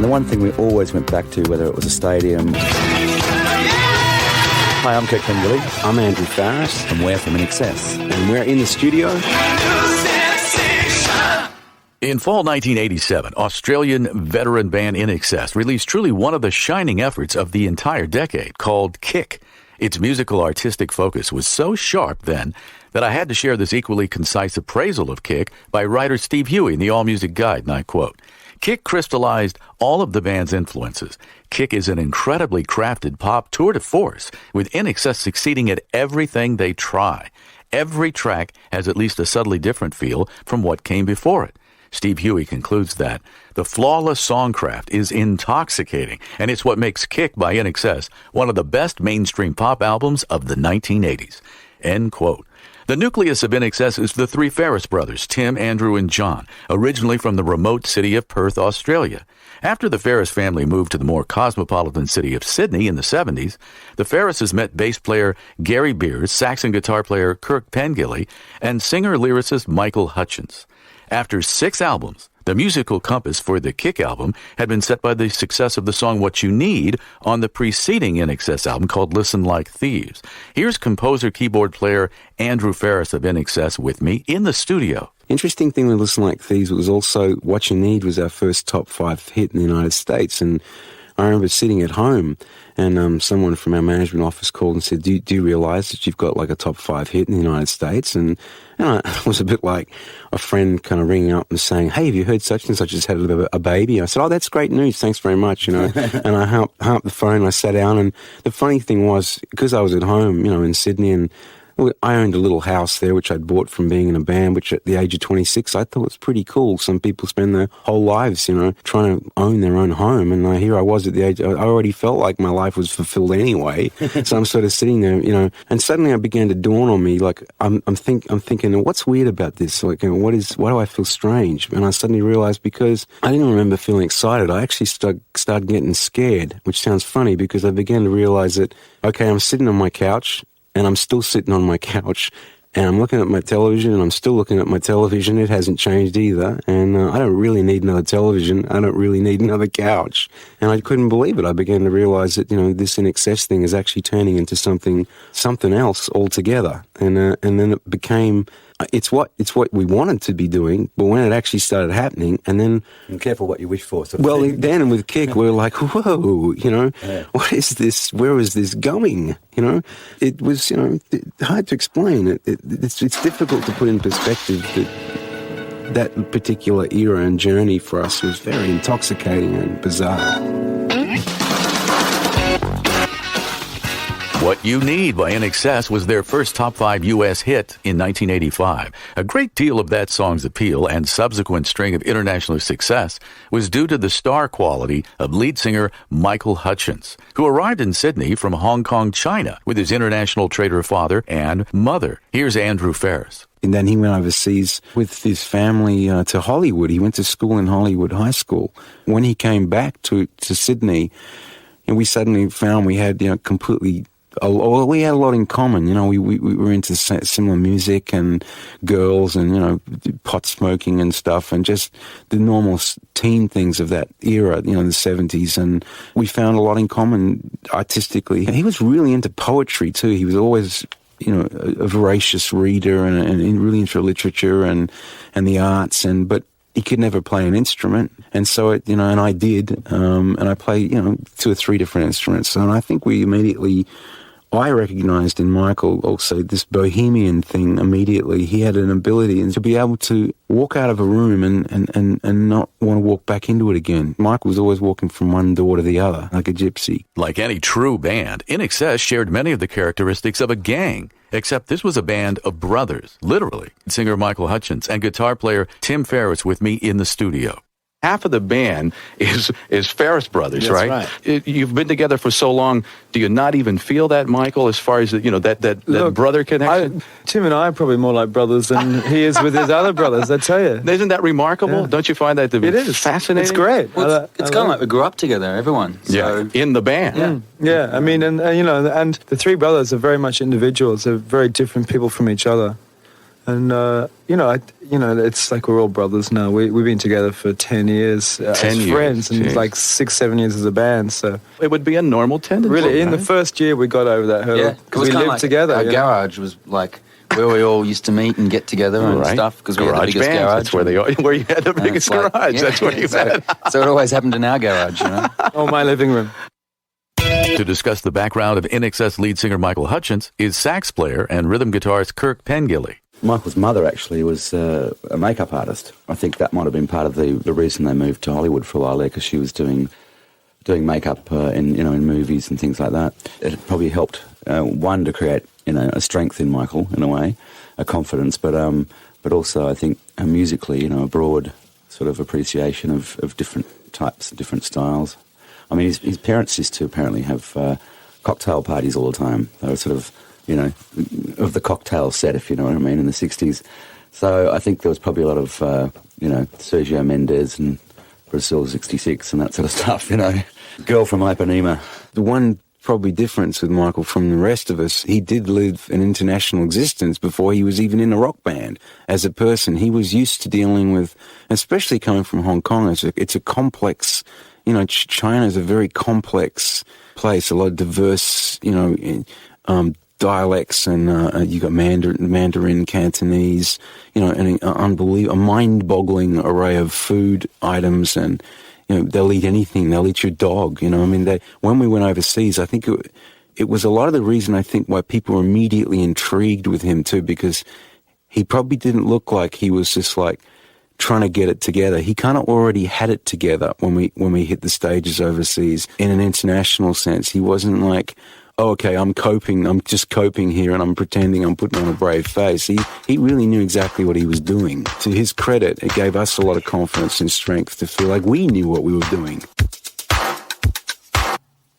And the one thing we always went back to, whether it was a stadium... Hi, I'm Kirk. I'm Andrew Farris. And we're from INXS. And we're in the studio. In fall 1987, Australian veteran band INXS released truly one of the shining efforts of the entire decade, called Kick. Its musical artistic focus was so sharp then that I had to share this equally concise appraisal of Kick by writer Steve Huey in the All Music Guide, and I quote, "Kick crystallized all of the band's influences. Kick is an incredibly crafted pop tour de force, with INXS succeeding at everything they try. Every track has at least a subtly different feel from what came before it." Steve Huey concludes that the flawless songcraft is intoxicating, and it's what makes Kick by INXS one of the best mainstream pop albums of the 1980s. End quote. The nucleus of INXS is the three Farris brothers, Tim, Andrew, and John, originally from the remote city of Perth, Australia. After the Farris family moved to the more cosmopolitan city of Sydney in the 70s, the Farrises met bass player Gary Beers, sax and guitar player Kirk Pengilly, and singer-lyricist Michael Hutchence. After 6 albums, the musical compass for the Kick album had been set by the success of the song What You Need on the preceding INXS album called Listen Like Thieves. Here's composer-keyboard player Andrew Farris of INXS with me in the studio. Interesting thing with Listen Like Thieves was also What You Need was our first top 5 hit in the United States, and I remember sitting at home and someone from our management office called and said, do you realize that you've got like a top 5 hit in the United States? And I was a bit like a friend kind of ringing up and saying, hey, have you heard such and such has had a baby? I said, oh, that's great news. Thanks very much, And I hung up the phone and I sat down. And the funny thing was, because I was at home, in Sydney, and I owned a little house there, which I'd bought from being in a band, which at the age of 26, I thought was pretty cool. Some people spend their whole lives, trying to own their own home. And here I was at the age, I already felt like my life was fulfilled anyway. So I'm sort of sitting there, and suddenly it began to dawn on me, like, I'm thinking, what's weird about this? Like, why do I feel strange? And I suddenly realized because I didn't remember feeling excited, I actually started getting scared, which sounds funny because I began to realize that, okay, I'm sitting on my couch, and I'm still sitting on my couch, and I'm looking at my television, and I'm still looking at my television. It hasn't changed either, and I don't really need another television. I don't really need another couch. And I couldn't believe it. I began to realize that, this INXS thing is actually turning into something else altogether. And then it became... It's what we wanted to be doing, but when it actually started happening, and then... And careful what you wish for. Then with Kick, we're like, whoa, what is this? Where is this going? It was, hard to explain. It's difficult to put in perspective that particular era and journey for us was very intoxicating and bizarre. What You Need by INXS was their first top 5 U.S. hit in 1985. A great deal of that song's appeal and subsequent string of international success was due to the star quality of lead singer Michael Hutchence, who arrived in Sydney from Hong Kong, China, with his international trader father and mother. Here's Andrew Farris. And then he went overseas with his family to Hollywood. He went to school in Hollywood High School. When he came back to Sydney, and we suddenly found we had completely... we had a lot in common. We were into similar music and girls and, pot smoking and stuff and just the normal teen things of that era, the 70s. And we found a lot in common artistically. He was really into poetry too. He was always, a voracious reader and really into literature and the arts. But he could never play an instrument. And so, and I did. And I played, 2 or 3 different instruments. And I think I recognized in Michael also this bohemian thing immediately. He had an ability to be able to walk out of a room and not want to walk back into it again. Michael was always walking from one door to the other, like a gypsy. Like any true band, INXS shared many of the characteristics of a gang, except this was a band of brothers, literally. Singer Michael Hutchence and guitar player Tim Farris with me in the studio. Half of the band is Farris brothers, That's right? You've been together for so long. Do you not even feel that, Michael, as far as that brother connection? Tim and I are probably more like brothers than he is with his other brothers, I tell you. Isn't that remarkable? Yeah. Don't you find that to be fascinating? It's great. Well, it's kind of like we grew up together, everyone. So. Yeah, in the band. Yeah. I mean, and the 3 brothers are very much individuals. They're very different people from each other. And it's like we're all brothers now. We've been together for 10 years 10 as years, friends, and geez. like 6-7 years as a band. So It would be a normal tendency. really, in the right? first year, we got over that hurdle Yeah, because we kinda lived like together. Our you know? garage was like where we all used to meet and get together and stuff because we had the Garage biggest bands, garage. that's where you had the And biggest it's like- garage. yeah, That's where you so, had. so it always happened in our garage, you know. Oh, my living room. To discuss the background of INXS lead singer Michael Hutchence is sax player and rhythm guitarist Kirk Pengilly. Michael's mother actually was a makeup artist. I think that might have been part of the reason they moved to Hollywood for a while there, because she was doing makeup in movies and things like that. It probably helped one to create a strength in Michael in a way, a confidence, but also I think musically a broad sort of appreciation of different types, different styles. I mean, his parents used to apparently have cocktail parties all the time. They were sort of of the cocktail set, if you know what I mean, in the 60s. So I think there was probably a lot of, Sergio Mendes and Brazil 66 and that sort of stuff, Girl from Ipanema. The one probably difference with Michael from the rest of us, he did live an international existence before he was even in a rock band. As a person, he was used to dealing with, especially coming from Hong Kong, it's a complex, China's a very complex place, a lot of diverse, dialects, and you got Mandarin, Cantonese, a mind-boggling array of food items, and they'll eat anything. They'll eat your dog. When we went overseas, I think it was a lot of the reason I think why people were immediately intrigued with him too, because he probably didn't look like he was just like trying to get it together. He kind of already had it together when we hit the stages overseas. In an international sense, he wasn't like, oh, okay, I'm just coping here and I'm pretending I'm putting on a brave face. He really knew exactly what he was doing. To his credit, it gave us a lot of confidence and strength to feel like we knew what we were doing.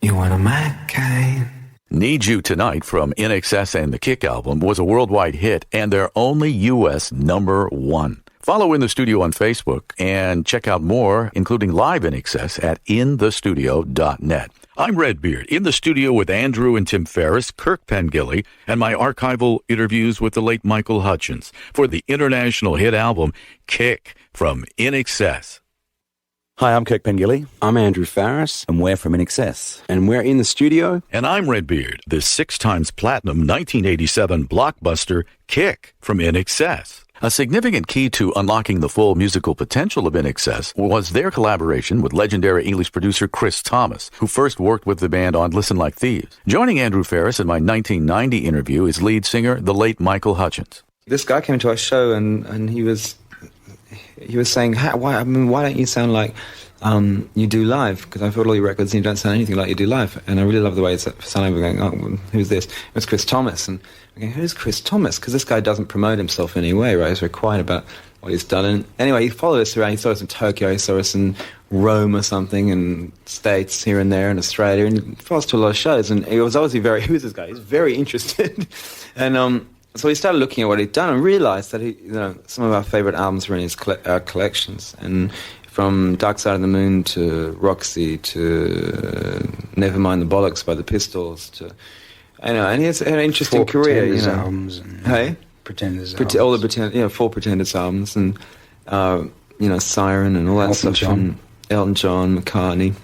You want a Mac-cane? Need You Tonight from INXS and the Kick album was a worldwide hit and their only U.S. #1. Follow In the Studio on Facebook and check out more, including live INXS at inthestudio.net. I'm Redbeard, in the studio with Andrew and Tim Ferriss, Kirk Pengilly, and my archival interviews with the late Michael Hutchence for the international hit album Kick from INXS. Hi, I'm Kirk Pengilly, I'm Andrew Farris, and we're from INXS. and we're in the studio. And I'm Redbeard, the 6 times platinum 1987 blockbuster Kick from INXS. A significant key to unlocking the full musical potential of INXS was their collaboration with legendary English producer Chris Thomas, who first worked with the band on Listen Like Thieves. Joining Andrew Farris in my 1990 interview is lead singer, the late Michael Hutchence. This guy came to our show and he was saying, why don't you sound like you do live? Because I've heard all your records and you don't sound anything like you do live. And I really love the way it's sounding. We're going, oh, who's this? It's Chris Thomas. And we're going, who's Chris Thomas? Because this guy doesn't promote himself in any way, right? He's very quiet about what he's done. And anyway, he followed us around. He saw us in Tokyo. He saw us in Rome or something, and States here and there, in Australia. And he followed us to a lot of shows. And he was obviously who's this guy? He's very interested. And so we started looking at what he'd done and realised that some of our favourite albums were in his collections. And from Dark Side of the Moon to Roxy to Nevermind the Bollocks by the Pistols to, and he has an interesting career. Pretenders albums. And, hey? Pretenders All albums. the Pretenders, 4 Pretenders albums, and Siren and all that Elton stuff John. from Elton John, McCartney.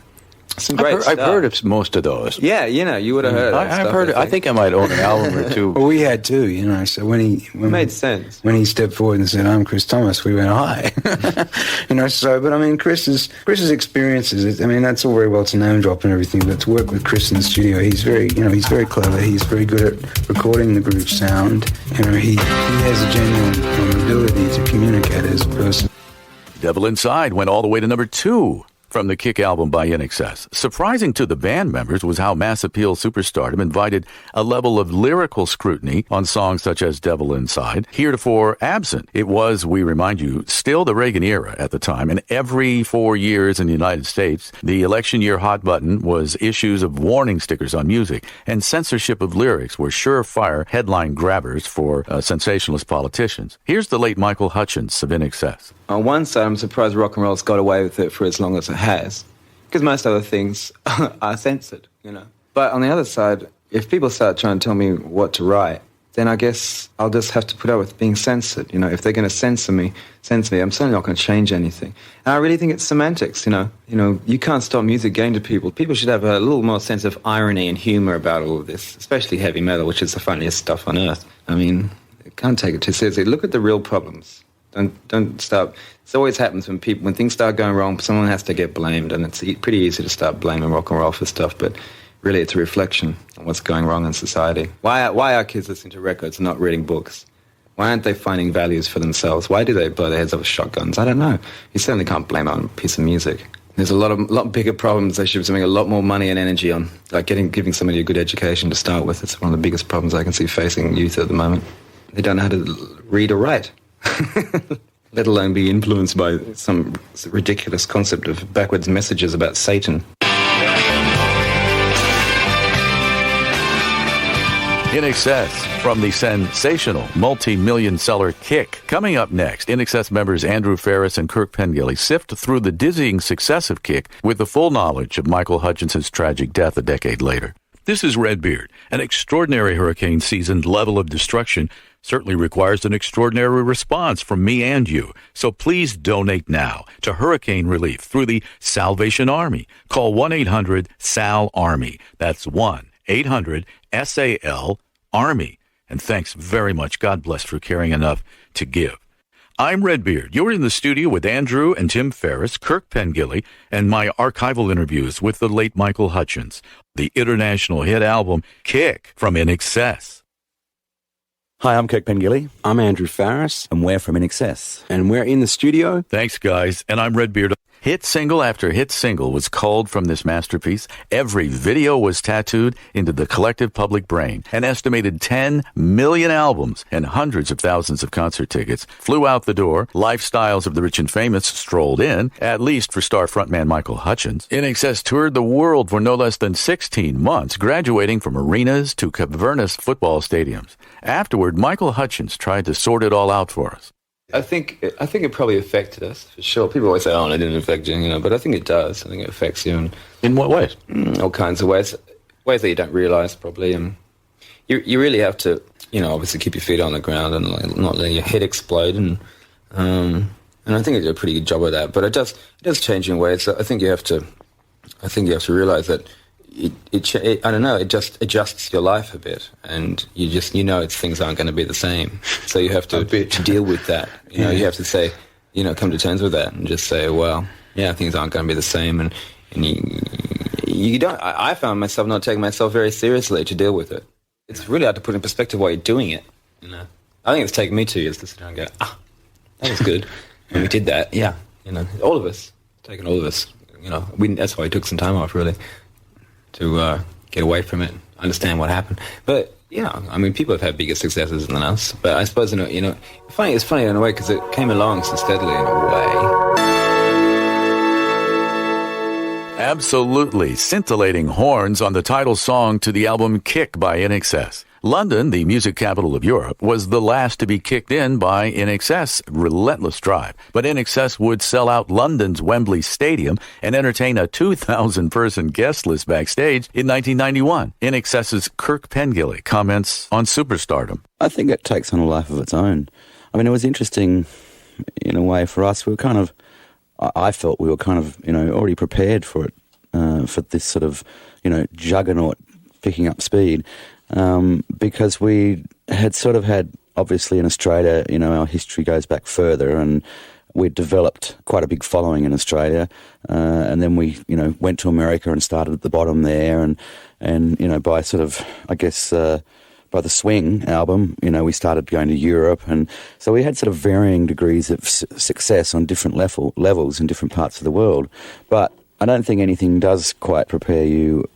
Some great stuff. I've heard of most of those. Yeah, you would have heard. Of that I've stuff, heard. I think I might own an album or two. Well, we had too, so when It made sense. when he stepped forward and said, "I'm Chris Thomas," we went, "Hi," but I mean, Chris's experiences. I mean, that's all very well to name drop and everything, but to work with Chris in the studio, he's very clever. He's very good at recording the groove sound. He has a genuine ability to communicate as a person. Devil Inside went all the way to #2 from the Kick album by INXS. Surprising to the band members was how Mass Appeal Superstardom invited a level of lyrical scrutiny on songs such as Devil Inside, heretofore absent. It was, we remind you, still the Reagan era at the time, and every 4 years in the United States, the election year hot button was issues of warning stickers on music, and censorship of lyrics were surefire headline grabbers for sensationalist politicians. Here's the late Michael Hutchence of INXS. On one side, I'm surprised rock and roll's got away with it for as long as it has, because most other things are censored, But on the other side, if people start trying to tell me what to write, then I guess I'll just have to put up with being censored. You know, if they're going to censor me, I'm certainly not going to change anything. And I really think it's semantics. You know, you can't stop music getting to people. People should have a little more sense of irony and humor about all of this, especially heavy metal, which is the funniest stuff on earth. I mean, can't take it too seriously. Look at the real problems. Don't start. This always happens when things start going wrong, someone has to get blamed, and it's pretty easy to start blaming rock and roll for stuff, but really it's a reflection on what's going wrong in society. Why are kids listening to records and not reading books? Why aren't they finding values for themselves? Why do they blow their heads off with shotguns? I don't know. You certainly can't blame it on a piece of music. There's a lot bigger problems they should be spending a lot more money and energy on, like giving somebody a good education to start with. It's one of the biggest problems I can see facing youth at the moment. They don't know how to read or write, let alone be influenced by some ridiculous concept of backwards messages about Satan. INXS from the sensational multi-million seller Kick. Coming up next, INXS members Andrew Ferris and Kirk Pengilly sift through the dizzying success of Kick with the full knowledge of Michael Hutchence's tragic death a decade later. This is Redbeard. An extraordinary hurricane season's level of destruction certainly requires an extraordinary response from me and you. So please donate now to hurricane relief through the Salvation Army. Call 1-800-SAL-ARMY. That's 1-800-SAL-ARMY. And thanks very much. God bless for caring enough to give. I'm Redbeard. You're in the studio with Andrew and Tim Ferris, Kirk Pengilly, and my archival interviews with the late Michael Hutchence, the international hit album Kick from INXS. Hi, I'm Kirk Pengilly. I'm Andrew Ferris. And we're from INXS. And we're in the studio. Thanks, guys. And I'm Redbeard. Hit single after hit single was culled from this masterpiece. Every video was tattooed into the collective public brain. An estimated 10 million albums and hundreds of thousands of concert tickets flew out the door. Lifestyles of the rich and famous strolled in, at least for star frontman Michael Hutchence. INXS toured the world for no less than 16 months, graduating from arenas to cavernous football stadiums. Afterward, Michael Hutchence tried to sort it all out for us. I think it probably affected us, for sure. People always say, oh, it didn't affect you, but I think it does. I think it affects you. In what ways? All kinds of ways. Ways that you don't realise, probably. And you really have to, obviously keep your feet on the ground and not let your head explode. And I think it did a pretty good job of that. But it does change in ways. I think you have to realise that it just adjusts your life a bit, and things aren't going to be the same. So you have to deal with that. You have to say, come to terms with that and just say, well, yeah, things aren't going to be the same. And you don't. I found myself not taking myself very seriously to deal with it. It's really hard to put in perspective while you're doing it. I think it's taken me 2 years to sit down and go, that was good, and we did that. Yeah, all of us, taken all of us. That's why we took some time off, really, to get away from it, understand what happened. But people have had bigger successes than us. But I suppose it's funny in a way because it came along so steadily in a way. Absolutely scintillating horns on the title song to the album Kick by INXS. London, the music capital of Europe, was the last to be kicked in by INXS' relentless drive. But INXS would sell out London's Wembley Stadium and entertain a 2,000-person guest list backstage in 1991. INXS's Kirk Pengilly comments on superstardom. I think it takes on a life of its own. I mean, it was interesting in a way for us. I felt we were kind of, already prepared for it, for this sort of, juggernaut picking up speed. Because we had sort of had, obviously in Australia, our history goes back further, and we'd developed quite a big following in Australia, and then we, went to America and started at the bottom there, and by sort of, I guess, by the Swing album, we started going to Europe, and so we had sort of varying degrees of success on different levels in different parts of the world, but I don't think anything does quite prepare you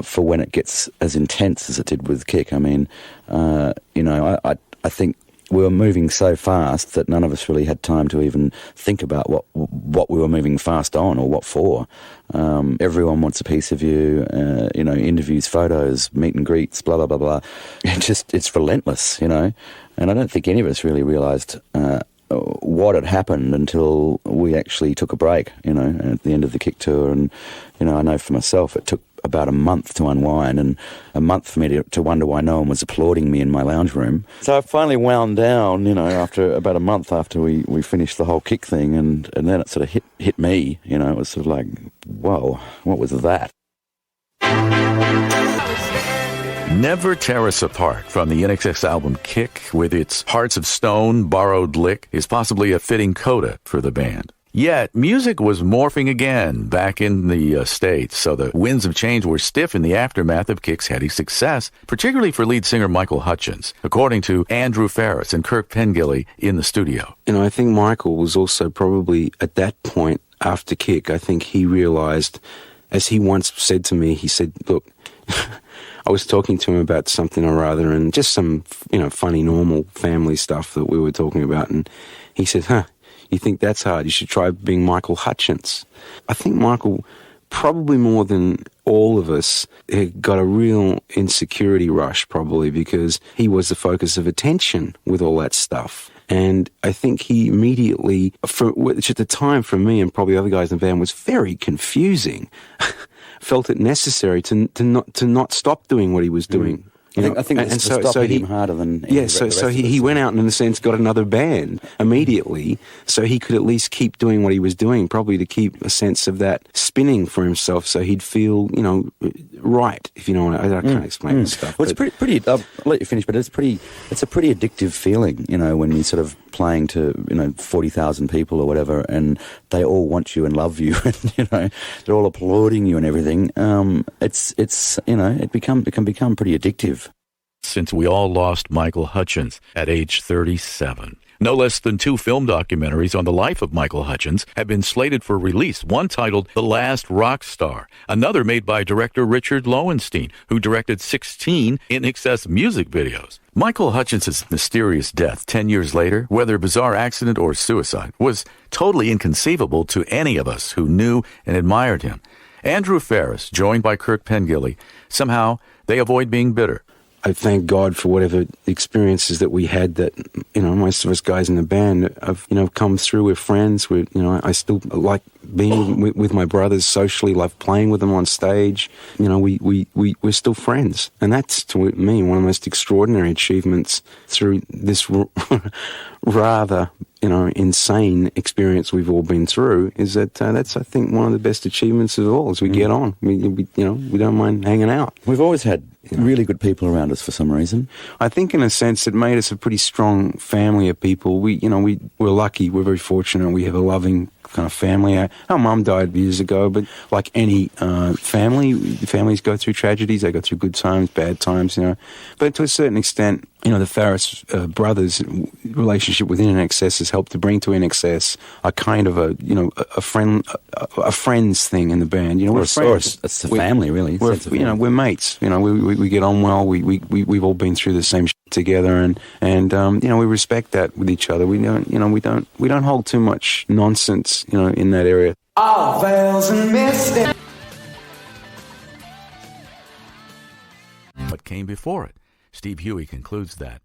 for when it gets as intense as it did with Kick. I mean, I think we were moving so fast that none of us really had time to even think about what we were moving fast on or what for. Everyone wants a piece of you, interviews, photos, meet and greets, blah, blah, blah, blah. It's relentless, and I don't think any of us really realised what had happened until we actually took a break, at the end of the Kick tour. And, I know for myself it took about a month to unwind and a month for me to wonder why no one was applauding me in my lounge room. So I finally wound down, after about a month after we finished the whole kick thing, and then it sort of hit me, it was sort of like, whoa, what was that? Never Tear Us Apart from the INXS album Kick, with its Hearts of Stone borrowed lick, is possibly a fitting coda for the band. Yet, music was morphing again back in the States, so the winds of change were stiff in the aftermath of Kick's heady success, particularly for lead singer Michael Hutchence, according to Andrew Ferris and Kirk Pengilly in the studio. I think Michael was also probably at that point after Kick, I think he realized, as he once said to me, he said, look, I was talking to him about something or other, and just some, funny, normal family stuff that we were talking about, and he said, you think that's hard? You should try being Michael Hutchence. I think Michael, probably more than all of us, got a real insecurity rush, probably, because he was the focus of attention with all that stuff. And I think he immediately, which at the time for me and probably other guys in the band was very confusing, felt it necessary to not stop doing what he was doing. I think so hit him harder than he went out and in a sense got another band immediately, so he could at least keep doing what he was doing, probably to keep a sense of that spinning for himself, so he'd feel right. If you know what I can't explain this stuff. Well, it's pretty. I'll let you finish, but it's a pretty addictive feeling, when you're sort of playing to 40,000 people or whatever, and they all want you and love you, and they're all applauding you and everything. It can become pretty addictive. Since we all lost Michael Hutchence at age 37. No less than 2 film documentaries on the life of Michael Hutchence have been slated for release, one titled The Last Rock Star, another made by director Richard Lowenstein, who directed 16 INXS music videos. Michael Hutchence's mysterious death 10 years later, whether bizarre accident or suicide, was totally inconceivable to any of us who knew and admired him. Andrew Ferris, joined by Kirk Pengilly, somehow they avoid being bitter. I thank God for whatever experiences that we had that, most of us guys in the band have, come through. We're friends. I still like being with my brothers socially, love playing with them on stage. We're still friends. And that's, to me, one of the most extraordinary achievements through this rather, insane experience we've all been through, is that that's, I think, one of the best achievements of all as we get on. We don't mind hanging out. We've always had really good people around us for some reason. I think in a sense it made us a pretty strong family of people. We're lucky, we're very fortunate, we have a loving kind of family. Our mum died years ago, but like any families go through tragedies, they go through good times, bad times, But to a certain extent, the Ferris brothers' relationship within INXS has helped to bring to INXS a kind of a friends thing in the band. We're friends. It's a family, really. We're mates. We get on well. We've all been through the same shit together, and we respect that with each other. We don't hold too much nonsense, in that area. All veils and mistakes. What came before it? Steve Huey concludes that